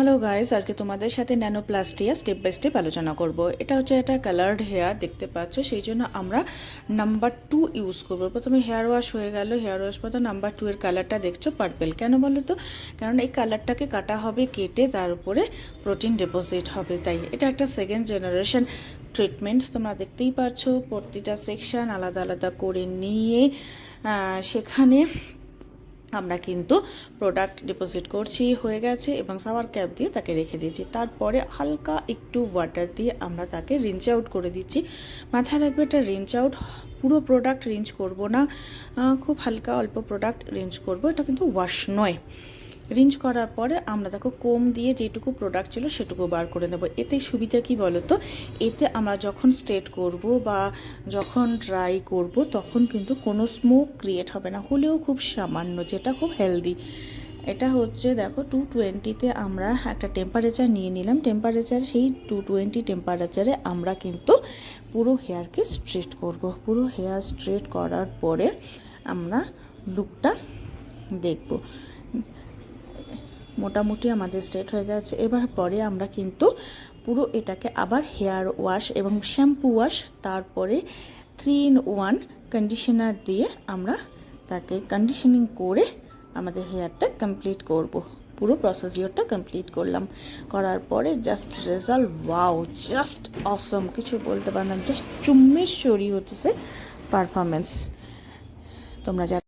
Hello guys, আজকে তোমাদের সাথে ন্যানোপ্লাস্টিয়া স্টেপ বাই স্টেপ আলোচনা করব। এটা হচ্ছে একটা কালার্ড হেয়ার দেখতে পাচ্ছ, সেই জন্য আমরা নাম্বার 2 ইউজ করব। প্রথমে হেয়ার ওয়াশ হয়ে গেল, হেয়ার ওয়াশ পর নাম্বার 2 এর কালারটা দেখছো পার্পেল। কেন বলো তো? কারণ এই কালারটাকে কাটা হবে, কেটে তার উপরে প্রোটিন ডিপোজিট হবে, তাই এটা একটা সেকেন্ড জেনারেশন ট্রিটমেন্ট। তোমরা দেখতেই পাচ্ছ প্রতিটা সেকশন আলাদা আলাদা করে নিয়ে সেখানে আমরা কিন্তু প্রোডাক্ট ডিপোজিট করছি, হয়ে গেছে, এবং শাওয়ার ক্যাপ দিয়ে তাকে রেখে দিয়েছি। তারপরে হালকা একটু ওয়াটার দিয়ে আমরা তাকে রিঞ্চ আউট করে দিচ্ছি। মাথায় রাখবে এটা রিঞ্চ আউট, পুরো প্রোডাক্ট রিঞ্চ করব না, খুব হালকা অল্প প্রোডাক্ট রিঞ্চ করব। এটা কিন্তু ওয়াশ নয়। রিঞ্চ করার পরে আমরা দেখো কোম দিয়ে যেটুকু প্রোডাক্ট ছিল সেটুকু বার করে নেব। এতে সুবিধা কি বলো তো? এতে আমরা যখন স্ট্রেট করব বা যখন ড্রাই করব তখন কিন্তু কোনো স্মোক ক্রিয়েট হবে না, হলেও খুব সামান্য, যেটা খুব হেলদি। এটা হচ্ছে দেখো 220-তে আমরা একটা টেম্পারেচার নিয়ে নিলাম। টেম্পারেচার সেই 220 টেম্পারেচারে আমরা কিন্তু পুরো হেয়ারকে স্ট্রেট করব। পুরো হেয়ার স্ট্রেট করার পরে আমরা লুকটা দেখব। মোটামুটি আমাদের স্ট্রেট হয়ে গেছে। এবার পরে আমরা কিন্তু পুরো এটাকে আবার হেয়ার ওয়াশ এবং শ্যাম্পু ওয়াশ, তারপরে 3-in-1 কন্ডিশনার দিয়ে আমরা তাকে কন্ডিশনিং করে আমাদের হেয়ারটা কমপ্লিট করব। পুরো প্রসিজিওরটা কমপ্লিট করলাম। করার পরে জাস্ট রেজাল্ট, ওয়াও, জাস্ট অসম, কিছু বলতে পার না, জাস্ট চুম্মেশ্বরী হতেছে পারফরমেন্স। তোমরা যারা